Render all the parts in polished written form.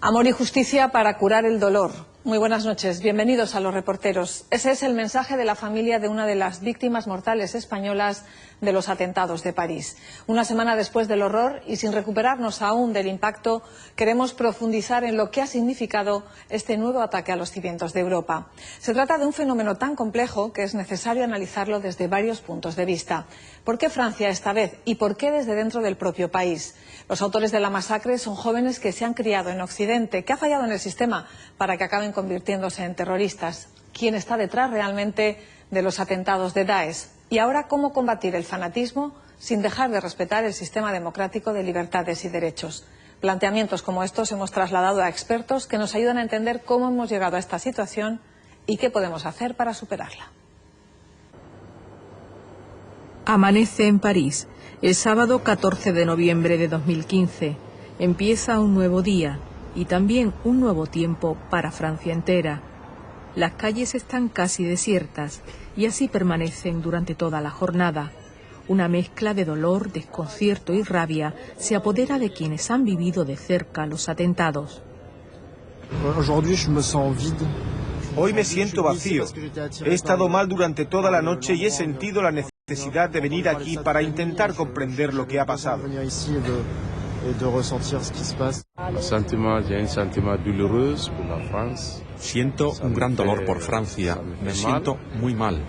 Amor y justicia para curar el dolor. Muy buenas noches, bienvenidos a Los Reporteros. Ese es el mensaje de la familia de una de las víctimas mortales españolas de los atentados de París. Una semana después del horror y sin recuperarnos aún del impacto, queremos profundizar en lo que ha significado este nuevo ataque a los cimientos de Europa. Se trata de un fenómeno tan complejo que es necesario analizarlo desde varios puntos de vista. ¿Por qué Francia esta vez y por qué desde dentro del propio país? Los autores de la masacre son jóvenes que se han criado en Occidente, que ha fallado en el sistema para que acaben convirtiéndose en terroristas. ¿Quién está detrás realmente de los atentados de Daesh? Y ahora, ¿cómo combatir el fanatismo sin dejar de respetar el sistema democrático de libertades y derechos? Planteamientos como estos hemos trasladado a expertos que nos ayudan a entender cómo hemos llegado a esta situación y qué podemos hacer para superarla. Amanece en París, el sábado 14 de noviembre de 2015. Empieza un nuevo día y también un nuevo tiempo para Francia entera. Las calles están casi desiertas y así permanecen durante toda la jornada. Una mezcla de dolor, desconcierto y rabia se apodera de quienes han vivido de cerca los atentados. Hoy me siento vacío. He estado mal durante toda la noche y he sentido la necesidad de venir aquí para intentar comprender lo que ha pasado. Siento un gran dolor por Francia. Me siento muy mal.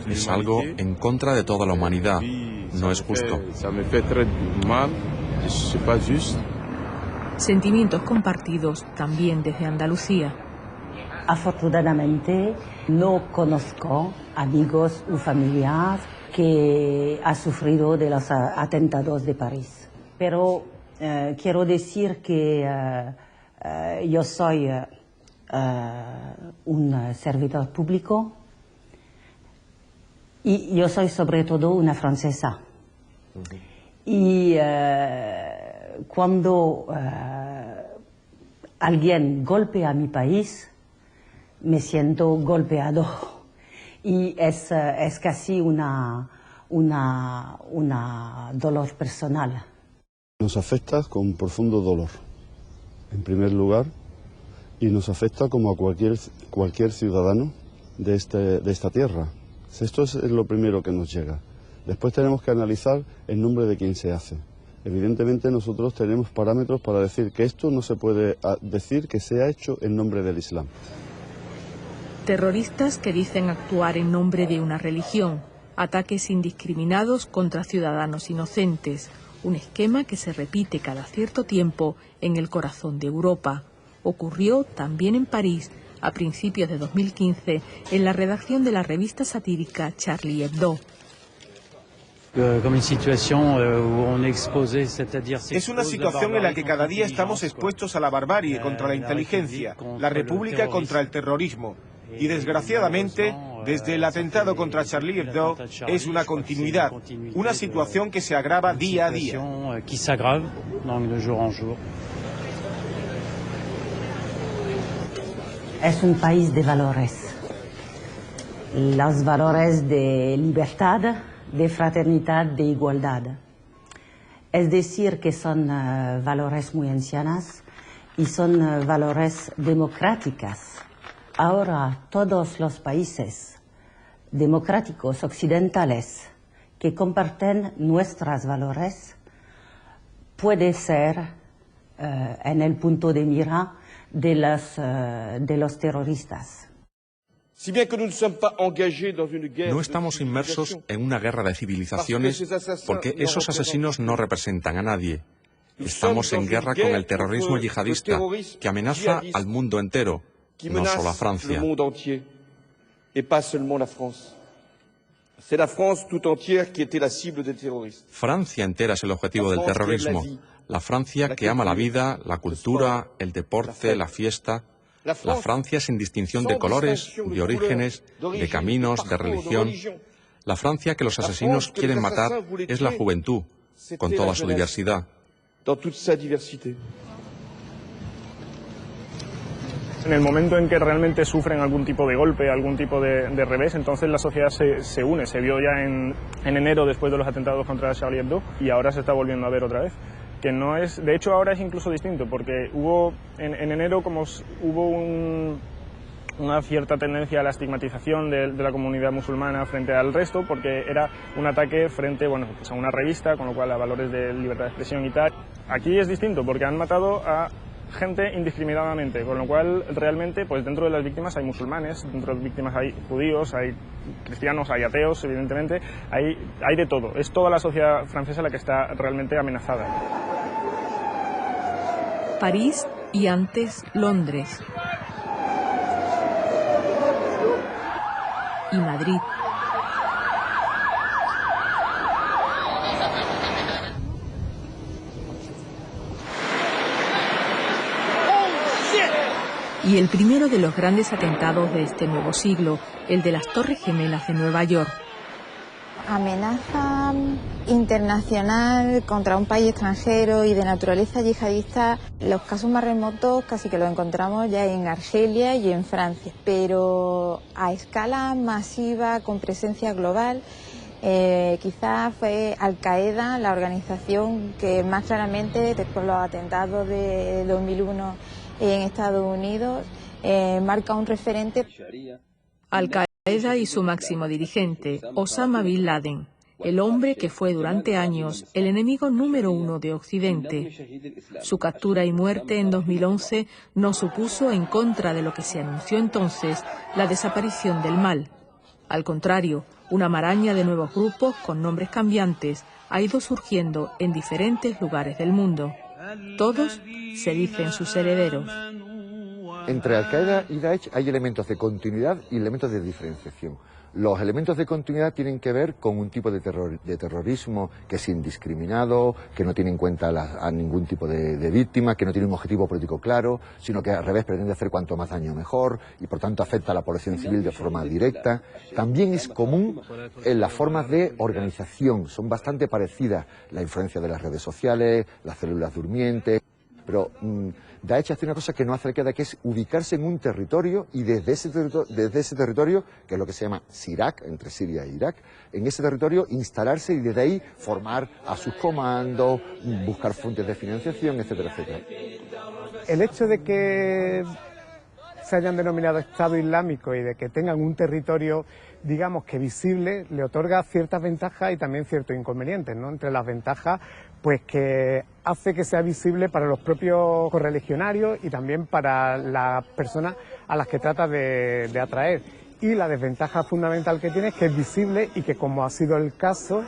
Es algo en contra de toda la humanidad. No es justo. Sentimientos compartidos también desde Andalucía. Afortunadamente no conozco amigos o familiares que han sufrido de los atentados de París. Pero quiero decir que yo soy un servidor público y yo soy sobre todo una francesa. Y cuando alguien golpea mi país, me siento golpeado y es casi una dolor personal. Nos afecta con profundo dolor, en primer lugar, y nos afecta como a cualquier ciudadano de esta tierra. Esto es lo primero que nos llega. Después tenemos que analizar el nombre de quién se hace. Evidentemente nosotros tenemos parámetros para decir que esto no se puede decir que se ha hecho en nombre del Islam. Terroristas que dicen actuar en nombre de una religión, ataques indiscriminados contra ciudadanos inocentes, un esquema que se repite cada cierto tiempo en el corazón de Europa. Ocurrió también en París a principios de 2015 en la redacción de la revista satírica Charlie Hebdo. Es una situación en la que cada día estamos expuestos a la barbarie contra la inteligencia, la república contra el terrorismo. Y desgraciadamente, desde el atentado contra Charlie Hebdo, es una continuidad, una situación que se agrava día a día. Es un país de valores. Los valores de libertad, de fraternidad, de igualdad. Es decir, que son valores muy ancianos y son valores democráticos. Ahora todos los países democráticos occidentales que comparten nuestros valores pueden ser en el punto de mira de los terroristas. No estamos inmersos en una guerra de civilizaciones porque esos asesinos no representan a nadie. Estamos en guerra con el terrorismo yihadista que amenaza al mundo entero, no solo a Francia. Francia entera es el objetivo del terrorismo. La Francia que ama la vida, la cultura, el deporte, la fiesta. La Francia sin distinción de colores, de orígenes, de caminos, de religión. La Francia que los asesinos quieren matar es la juventud, con toda su diversidad. En el momento en que realmente sufren algún tipo de golpe, algún tipo de revés, entonces la sociedad se une. Se vio ya en enero después de los atentados contra Charlie Hebdo y ahora se está volviendo a ver otra vez. que no es... De hecho, ahora es incluso distinto, porque hubo en enero hubo una cierta tendencia a la estigmatización de la comunidad musulmana frente al resto, porque era un ataque frente, bueno, pues a una revista, con lo cual a valores de libertad de expresión y tal. Aquí es distinto, porque han matado a gente indiscriminadamente, con lo cual realmente pues dentro de las víctimas hay musulmanes, dentro de las víctimas hay judíos, hay cristianos, hay ateos, evidentemente, hay de todo. Es toda la sociedad francesa la que está realmente amenazada. París y antes Londres. Y Madrid. Y el primero de los grandes atentados de este nuevo siglo, el de las Torres Gemelas de Nueva York. Amenaza internacional contra un país extranjero y de naturaleza yihadista, los casos más remotos casi que los encontramos ya en Argelia y en Francia, pero a escala masiva, con presencia global, quizás fue Al-Qaeda la organización que más claramente, después de los atentados de 2001 en Estados Unidos, marca un referente. Al-Qaeda y su máximo dirigente, Osama Bin Laden, el hombre que fue durante años el enemigo número 1 de Occidente. Su captura y muerte en 2011 no supuso, en contra de lo que se anunció entonces, la desaparición del mal. Al contrario, una maraña de nuevos grupos con nombres cambiantes ha ido surgiendo en diferentes lugares del mundo. Todos se dicen sus herederos. Entre Al-Qaeda y Daesh hay elementos de continuidad y elementos de diferenciación. Los elementos de continuidad tienen que ver con un tipo de terrorismo que es indiscriminado, que no tiene en cuenta a ningún tipo de víctima, que no tiene un objetivo político claro, sino que al revés pretende hacer cuanto más daño mejor y por tanto afecta a la población civil de forma directa. También es común en las formas de organización, son bastante parecidas la influencia de las redes sociales, las células durmientes, pero Daesh hace una cosa que no hace Al-Qaeda, que es ubicarse en un territorio y desde ese territorio, que es lo que se llama Sirak, entre Siria e Irak, en ese territorio instalarse y desde ahí formar a sus comandos, buscar fuentes de financiación, etcétera, etcétera. El hecho de que se hayan denominado Estado Islámico y de que tengan un territorio, digamos que visible, le otorga ciertas ventajas y también ciertos inconvenientes, ¿no? Entre las ventajas, pues que hace que sea visible para los propios correligionarios y también para las personas a las que trata de atraer. Y la desventaja fundamental que tiene es que es visible y que, como ha sido el caso,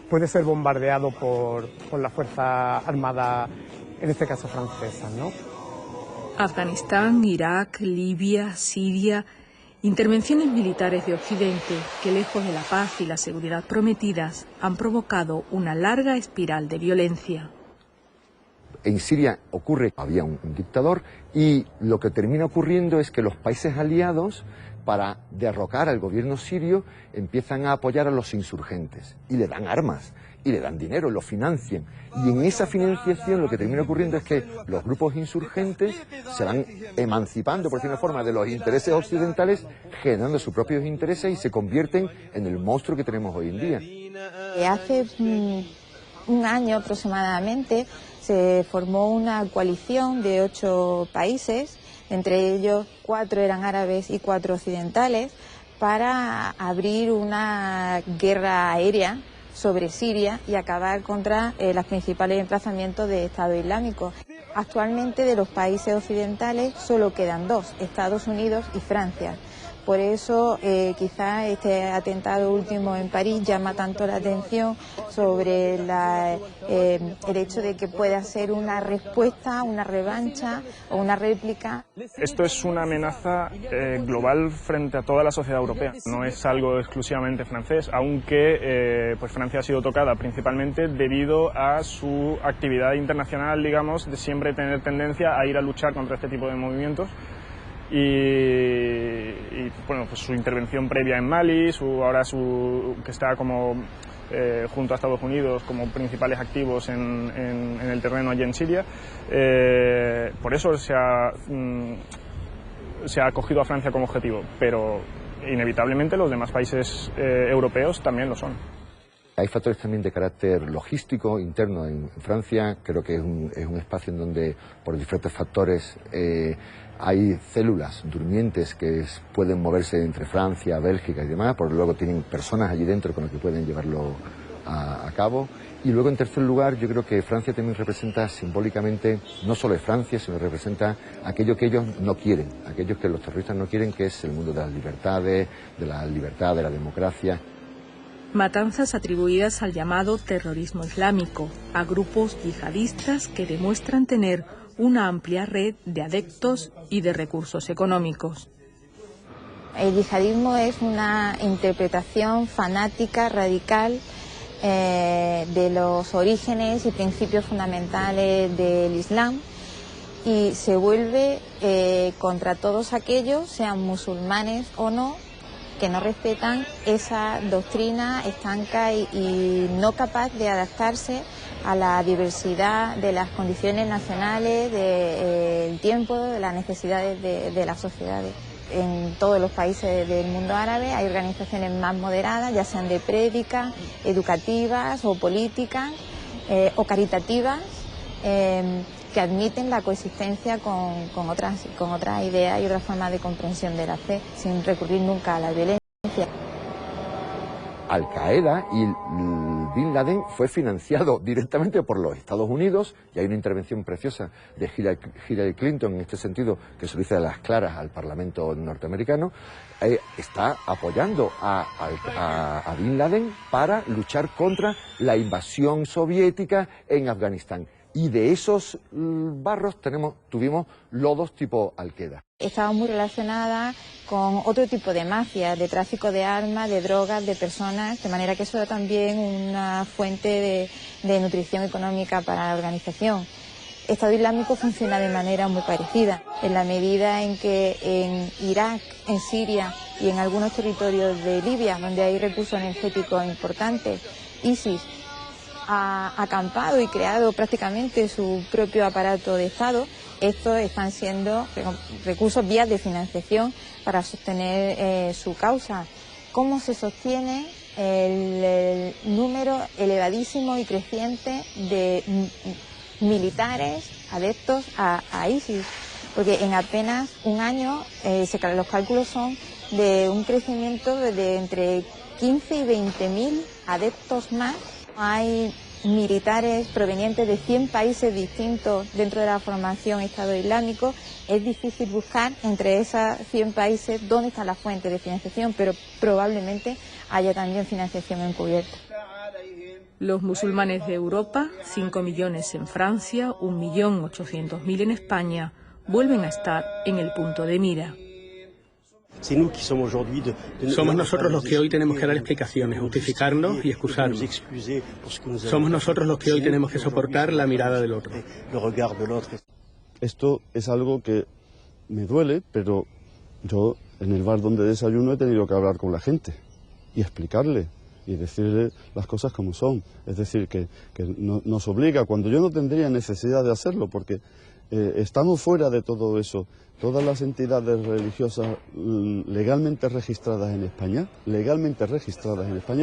puede ser bombardeado por la Fuerza Armada, en este caso francesa, ¿no? Afganistán, Irak, Libia, Siria, intervenciones militares de Occidente que, lejos de la paz y la seguridad prometidas, han provocado una larga espiral de violencia. En Siria había un dictador y lo que termina ocurriendo es que los países aliados, para derrocar al gobierno sirio, empiezan a apoyar a los insurgentes y le dan armas y le dan dinero, lo financian. Y en esa financiación lo que termina ocurriendo es que los grupos insurgentes se van emancipando, por decirlo de una forma, de los intereses occidentales, generando sus propios intereses y se convierten en el monstruo que tenemos hoy en día. Hace un año aproximadamente se formó una coalición de 8 países, entre ellos 4 eran árabes y 4 occidentales, para abrir una guerra aérea sobre Siria y acabar contra los principales emplazamientos de Estado Islámico. Actualmente de los países occidentales solo quedan 2, Estados Unidos y Francia. Por eso quizá este atentado último en París llama tanto la atención sobre el hecho de que pueda ser una respuesta, una revancha o una réplica. Esto es una amenaza global frente a toda la sociedad europea. No es algo exclusivamente francés, aunque pues Francia ha sido tocada principalmente debido a su actividad internacional, digamos, de siempre tener tendencia a ir a luchar contra este tipo de movimientos. Y bueno, pues su intervención previa en Mali, ahora que está como junto a Estados Unidos como principales activos en el terreno allí en Siria, por eso se ha acogido a Francia como objetivo, pero inevitablemente los demás países europeos también lo son. Hay factores también de carácter logístico interno en Francia. Creo que es un espacio en donde, por diferentes factores, hay células durmientes que pueden moverse entre Francia, Bélgica y demás, pero luego tienen personas allí dentro con las que pueden llevarlo a cabo. Y luego, en tercer lugar, yo creo que Francia también representa simbólicamente, no solo de Francia, sino representa aquello que ellos no quieren, aquello que los terroristas no quieren, que es el mundo de las libertades, de la libertad, de la democracia. Matanzas atribuidas al llamado terrorismo islámico, a grupos yihadistas que demuestran tener una amplia red de adeptos y de recursos económicos. El yihadismo es una interpretación fanática, radical, de los orígenes y principios fundamentales del Islam, y se vuelve contra todos aquellos, sean musulmanes o no, que no respetan esa doctrina estanca y no capaz de adaptarse a la diversidad de las condiciones nacionales, del tiempo, de las necesidades de las sociedades. En todos los países del mundo árabe hay organizaciones más moderadas, ya sean de prédica, educativas o políticas o caritativas, que admiten la coexistencia con otras ideas y otras formas de comprensión de la fe, sin recurrir nunca a la violencia. Al-Qaeda y Bin Laden fue financiado directamente por los Estados Unidos, y hay una intervención preciosa de Hillary Clinton en este sentido, que se lo dice a las claras al Parlamento norteamericano. Está apoyando a Bin Laden para luchar contra la invasión soviética en Afganistán. Y de esos barros tuvimos lodos tipo Al-Qaeda. Estaba muy relacionada con otro tipo de mafias, de tráfico de armas, de drogas, de personas, de manera que eso era también una fuente de nutrición económica para la organización. El Estado Islámico funciona de manera muy parecida, en la medida en que en Irak, en Siria y en algunos territorios de Libia, donde hay recursos energéticos importantes, ISIS ha acampado y creado prácticamente su propio aparato de Estado. Estos están siendo recursos, vías de financiación para sostener su causa. ¿Cómo se sostiene el número elevadísimo y creciente de militares adeptos a ISIS? Porque en apenas un año los cálculos son de un crecimiento de entre 15 y 20.000 adeptos más. Hay militares provenientes de 100 países distintos dentro de la formación Estado Islámico. Es difícil buscar entre esas 100 países dónde está la fuente de financiación, pero probablemente haya también financiación encubierta. Los musulmanes de Europa, 5 millones en Francia, 1.800.000 en España, vuelven a estar en el punto de mira. Somos nosotros los que hoy tenemos que dar explicaciones, justificarnos y excusarnos. Somos nosotros los que hoy tenemos que soportar la mirada del otro. Esto es algo que me duele, pero yo en el bar donde desayuno he tenido que hablar con la gente y explicarle y decirle las cosas como son. Es decir, que nos obliga, cuando yo no tendría necesidad de hacerlo, porque estamos fuera de todo eso. Todas las entidades religiosas legalmente registradas en España,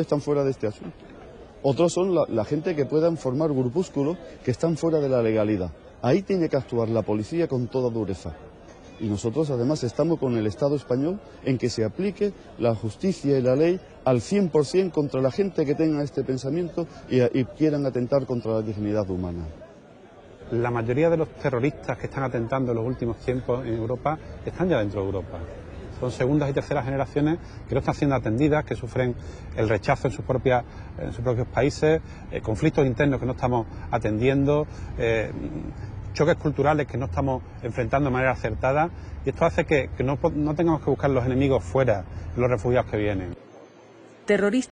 están fuera de este asunto. Otros son la gente que puedan formar grupúsculos que están fuera de la legalidad. Ahí tiene que actuar la policía con toda dureza. Y nosotros además estamos con el Estado español en que se aplique la justicia y la ley al 100% contra la gente que tenga este pensamiento y quieran atentar contra la dignidad humana. La mayoría de los terroristas que están atentando en los últimos tiempos en Europa están ya dentro de Europa. Son segundas y terceras generaciones que no están siendo atendidas, que sufren el rechazo en sus propios países, conflictos internos que no estamos atendiendo, choques culturales que no estamos enfrentando de manera acertada, y esto hace que no tengamos que buscar los enemigos fuera, los refugiados que vienen. Terroristas